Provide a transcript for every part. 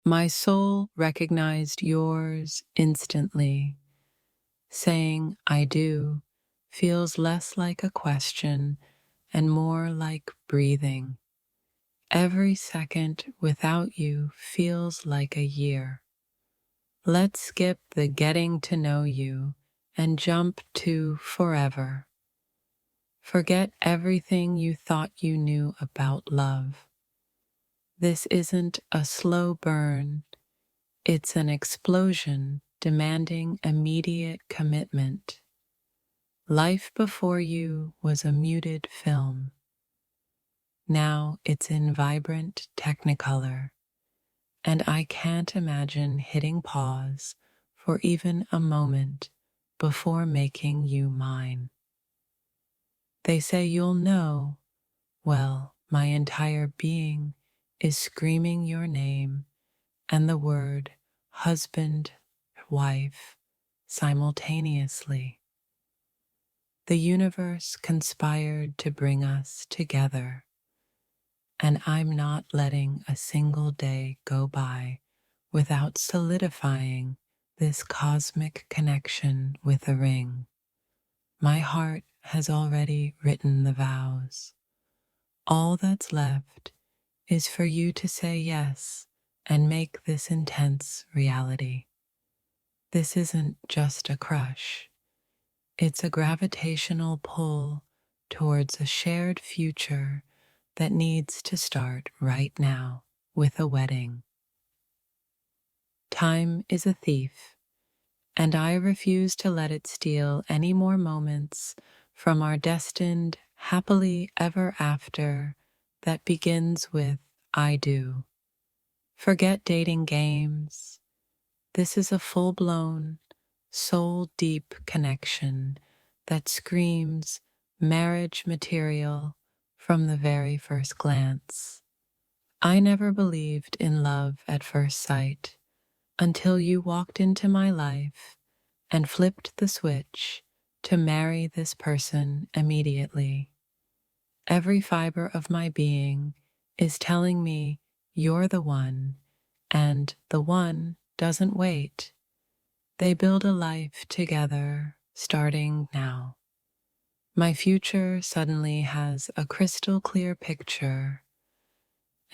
My soul recognized yours instantly. Saying I do feels less like a question and more like breathing. Every second without you feels like a year. Let's skip the getting to know you and jump to forever. Forget everything you thought you knew about love. This isn't a slow burn, it's an explosion demanding immediate commitment. Life before you was a muted film. Now it's in vibrant technicolor, and I can't imagine hitting pause for even a moment before making you mine. They say you'll know. Well, my entire being is screaming your name and the word husband, wife simultaneously. The universe conspired to bring us together, and I'm not letting a single day go by without solidifying this cosmic connection with a ring. My heart has already written the vows. All that's left is for you to say yes and make this intense reality. This isn't just a crush. It's a gravitational pull towards a shared future that needs to start right now with a wedding. Time is a thief, and I refuse to let it steal any more moments from our destined happily ever after that begins with I do. Forget dating games. This is a full-blown, soul-deep connection that screams marriage material from the very first glance. I never believed in love at first sight until you walked into my life and flipped the switch to marry this person immediately. Every fiber of my being is telling me you're the one, and the one doesn't wait. They build a life together, starting now. My future suddenly has a crystal clear picture,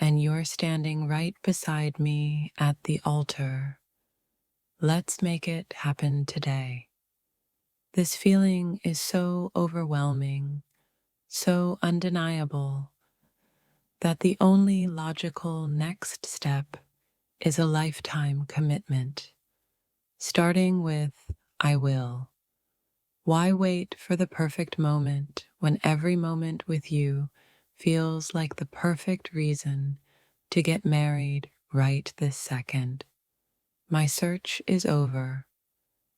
and you're standing right beside me at the altar. Let's make it happen today. This feeling is so overwhelming, so undeniable, that the only logical next step is a lifetime commitment, starting with I will. Why wait for the perfect moment when every moment with you feels like the perfect reason to get married right this second? My search is over.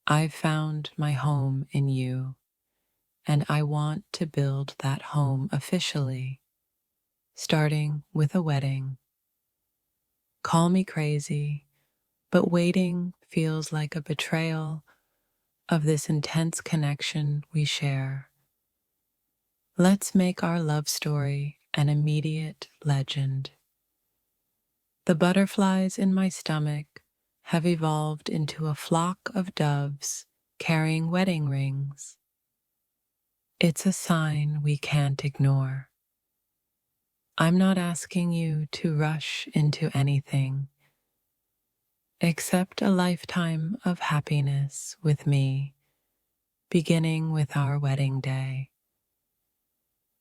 I've found my home in you, and I want to build that home officially, starting with a wedding. Call me crazy, but waiting feels like a betrayal of this intense connection we share. Let's make our love story an immediate legend. The butterflies in my stomach have evolved into a flock of doves carrying wedding rings. It's a sign we can't ignore. I'm not asking you to rush into anything, except a lifetime of happiness with me, beginning with our wedding day.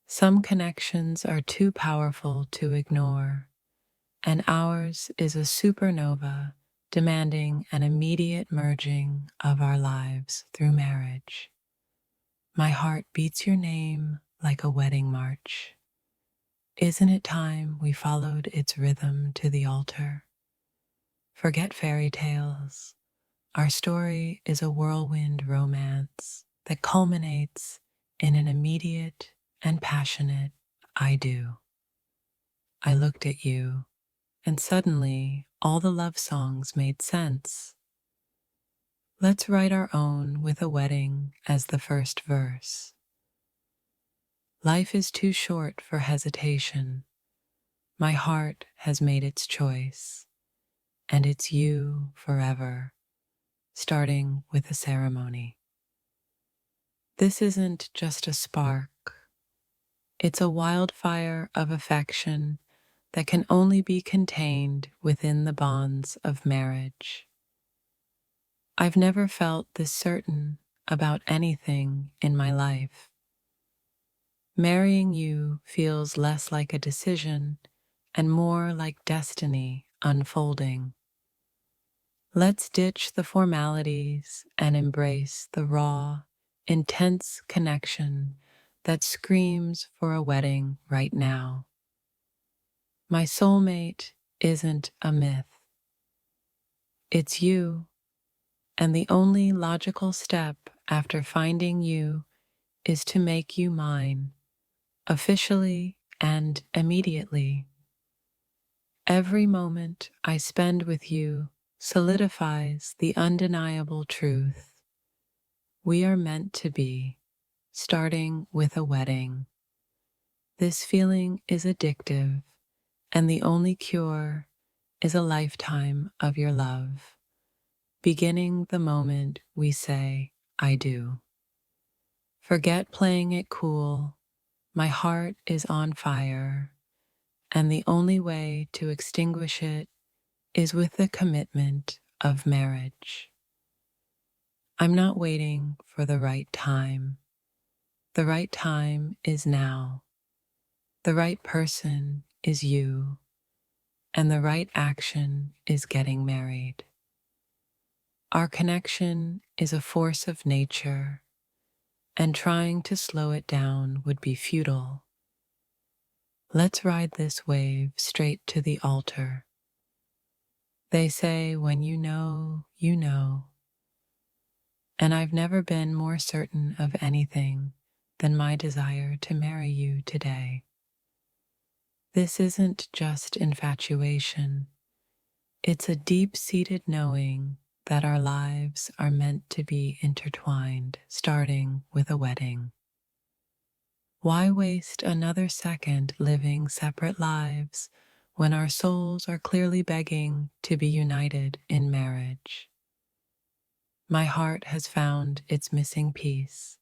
Some connections are too powerful to ignore, and ours is a supernova demanding an immediate merging of our lives through marriage. My heart beats your name like a wedding march. Isn't it time we followed its rhythm to the altar? Forget fairy tales. Our story is a whirlwind romance that culminates in an immediate and passionate I do. I looked at you, and suddenly all the love songs made sense. Let's write our own with a wedding as the first verse. Life is too short for hesitation. My heart has made its choice, and it's you forever, starting with a ceremony. This isn't just a spark, it's a wildfire of affection that can only be contained within the bonds of marriage. I've never felt this certain about anything in my life. Marrying you feels less like a decision and more like destiny unfolding. Let's ditch the formalities and embrace the raw, intense connection that screams for a wedding right now. My soulmate isn't a myth. It's you, and the only logical step after finding you is to make you mine, officially and immediately. Every moment I spend with you solidifies the undeniable truth. We are meant to be, starting with a wedding. This feeling is addictive, and the only cure is a lifetime of your love, beginning the moment we say, I do. Forget playing it cool. My heart is on fire, and the only way to extinguish it is with the commitment of marriage. I'm not waiting for the right time. The right time is now. The right person is you, and the right action is getting married. Our connection is a force of nature, and trying to slow it down would be futile. Let's ride this wave straight to the altar. They say when you know, you know. And I've never been more certain of anything than my desire to marry you today. This isn't just infatuation. It's a deep-seated knowing that our lives are meant to be intertwined, starting with a wedding. Why waste another second living separate lives when our souls are clearly begging to be united in marriage? My heart has found its missing piece,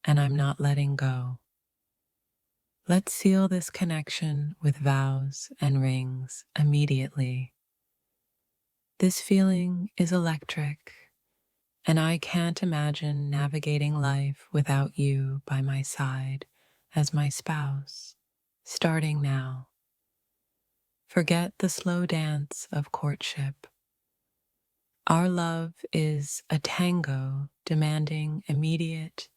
and I'm not letting go. Let's seal this connection with vows and rings immediately. This feeling is electric, and I can't imagine navigating life without you by my side as my spouse, starting now. Forget the slow dance of courtship. Our love is a tango demanding immediate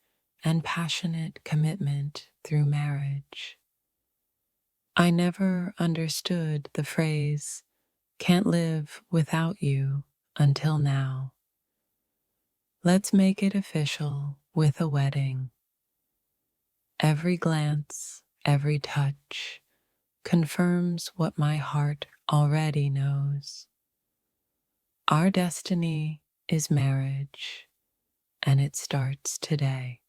and passionate commitment through marriage. I never understood the phrase, can't live without you, until now. Let's make it official with a wedding. Every glance, every touch confirms what my heart already knows. Our destiny is marriage, and it starts today.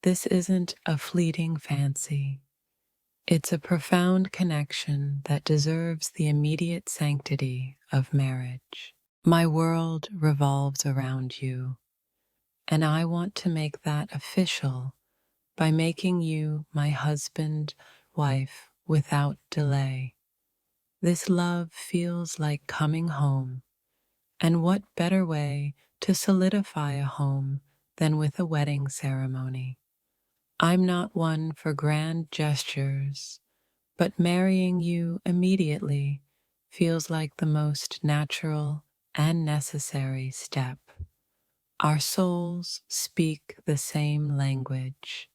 This isn't a fleeting fancy. It's a profound connection that deserves the immediate sanctity of marriage. My world revolves around you, and I want to make that official by making you my husband, wife, without delay. This love feels like coming home, and what better way to solidify a home than with a wedding ceremony? I'm not one for grand gestures, but marrying you immediately feels like the most natural and necessary step. Our souls speak the same language,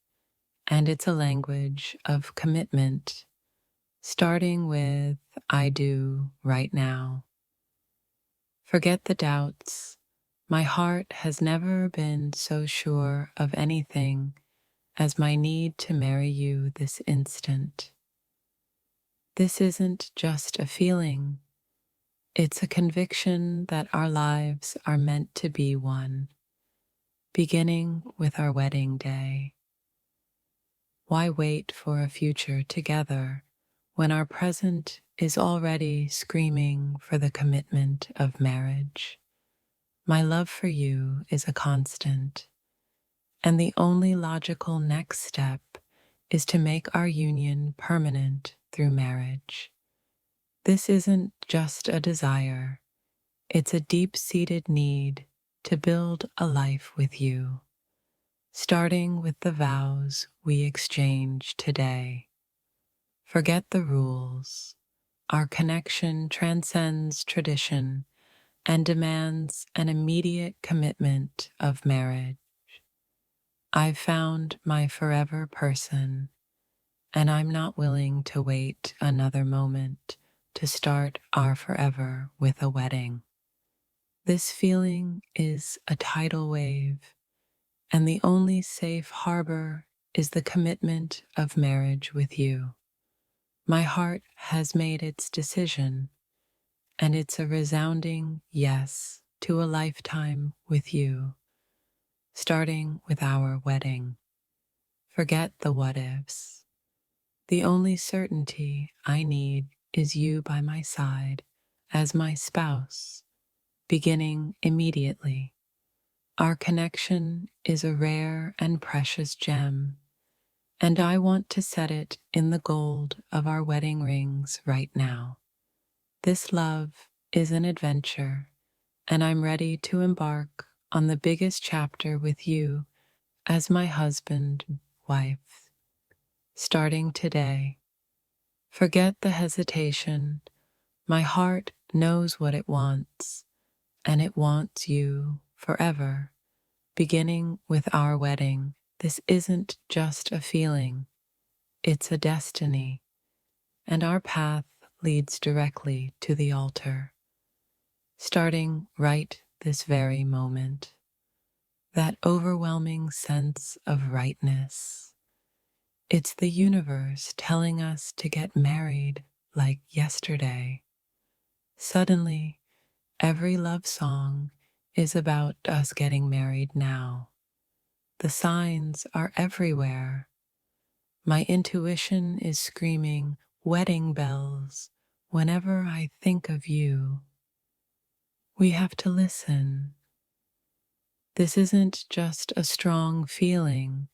and it's a language of commitment, starting with I do right now. Forget the doubts. My heart has never been so sure of anything as my need to marry you this instant. This isn't just a feeling, it's a conviction that our lives are meant to be one, beginning with our wedding day. Why wait for a future together when our present is already screaming for the commitment of marriage. My love for you is a constant, and the only logical next step is to make our union permanent through marriage. This isn't just a desire, it's a deep-seated need to build a life with you, starting with the vows we exchange today. Forget the rules. Our connection transcends tradition and demands an immediate commitment of marriage. I've found my forever person, and I'm not willing to wait another moment to start our forever with a wedding. This feeling is a tidal wave, and the only safe harbor is the commitment of marriage with you. My heart has made its decision, and it's a resounding yes to a lifetime with you, starting with our wedding. Forget the what ifs. The only certainty I need is you by my side as my spouse, beginning immediately. Our connection is a rare and precious gem, and I want to set it in the gold of our wedding rings right now. This love is an adventure, and I'm ready to embark on the biggest chapter with you as my husband, wife. Starting today, forget the hesitation. My heart knows what it wants, and it wants you forever. Beginning with our wedding, this isn't just a feeling, it's a destiny, and our path leads directly to the altar, starting right this very moment. That overwhelming sense of rightness. It's the universe telling us to get married like yesterday. Suddenly, every love song is about us getting married now. The signs are everywhere. My intuition is screaming wedding bells whenever I think of you. We have to listen. This isn't just a strong feeling,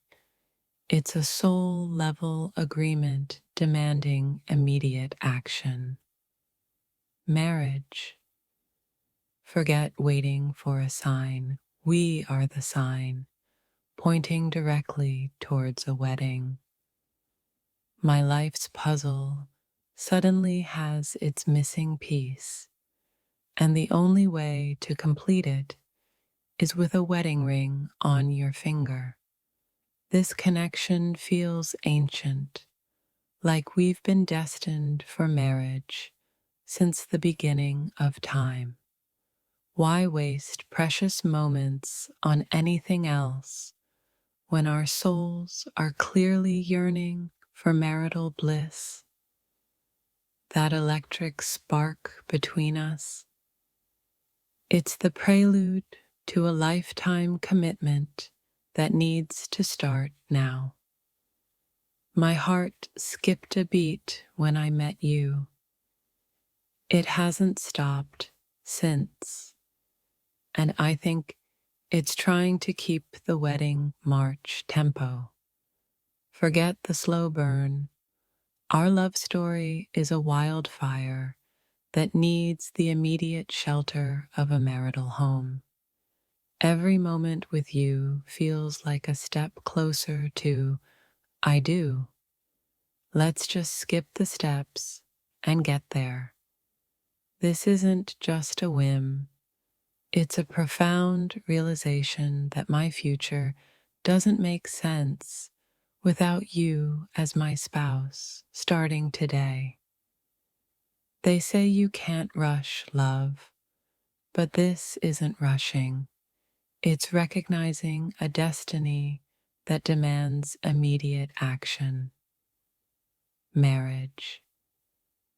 it's a soul-level agreement demanding immediate action. Marriage. Forget waiting for a sign. We are the sign, pointing directly towards a wedding. My life's puzzle suddenly has its missing piece, and the only way to complete it is with a wedding ring on your finger. This connection feels ancient, like we've been destined for marriage since the beginning of time. Why waste precious moments on anything else when our souls are clearly yearning for marital bliss? That electric spark between us, it's the prelude to a lifetime commitment that needs to start now. My heart skipped a beat when I met you. It hasn't stopped since, and I think it's trying to keep the wedding march tempo. Forget the slow burn. Our love story is a wildfire that needs the immediate shelter of a marital home. Every moment with you feels like a step closer to I do. Let's just skip the steps and get there. This isn't just a whim. It's a profound realization that my future doesn't make sense without you as my spouse starting today. They say you can't rush love, but this isn't rushing. It's recognizing a destiny that demands immediate action. Marriage,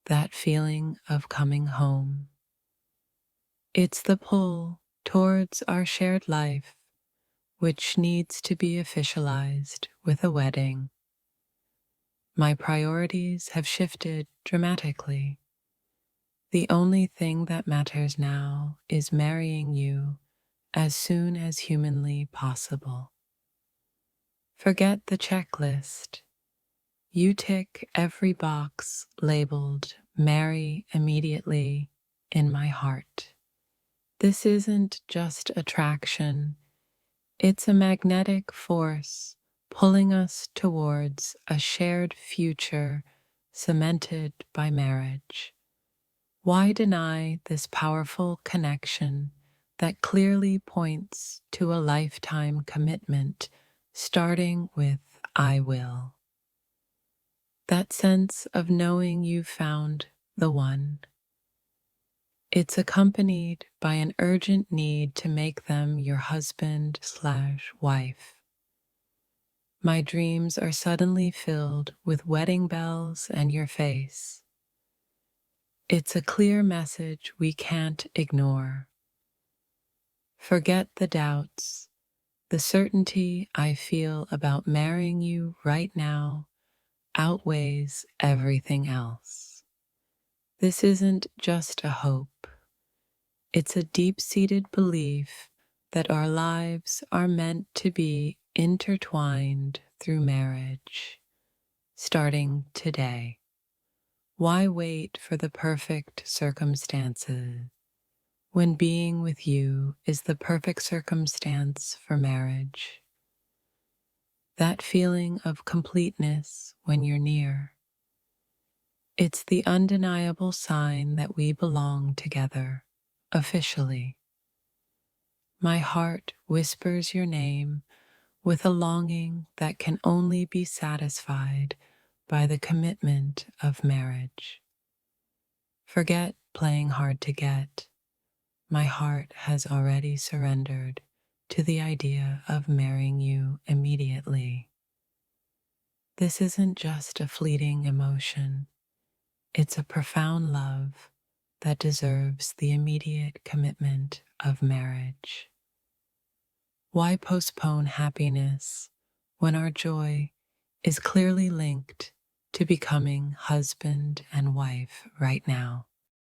that feeling of coming home. It's the pull towards our shared life, which needs to be officialized with a wedding. My priorities have shifted dramatically. The only thing that matters now is marrying you as soon as humanly possible. Forget the checklist. You tick every box labeled marry immediately in my heart. This isn't just attraction, it's a magnetic force pulling us towards a shared future cemented by marriage. Why deny this powerful connection that clearly points to a lifetime commitment, starting with I will? That sense of knowing you've found the one. It's accompanied by an urgent need to make them your husband/wife. My dreams are suddenly filled with wedding bells and your face. It's a clear message we can't ignore. Forget the doubts. The certainty I feel about marrying you right now outweighs everything else. This isn't just a hope. It's a deep-seated belief that our lives are meant to be intertwined through marriage, starting today. Why wait for the perfect circumstances when being with you is the perfect circumstance for marriage? That feeling of completeness when you're near. It's the undeniable sign that we belong together, officially. My heart whispers your name with a longing that can only be satisfied by the commitment of marriage. Forget playing hard to get. My heart has already surrendered to the idea of marrying you immediately. This isn't just a fleeting emotion. It's a profound love that deserves the immediate commitment of marriage. Why postpone happiness when our joy is clearly linked to becoming husband and wife right now?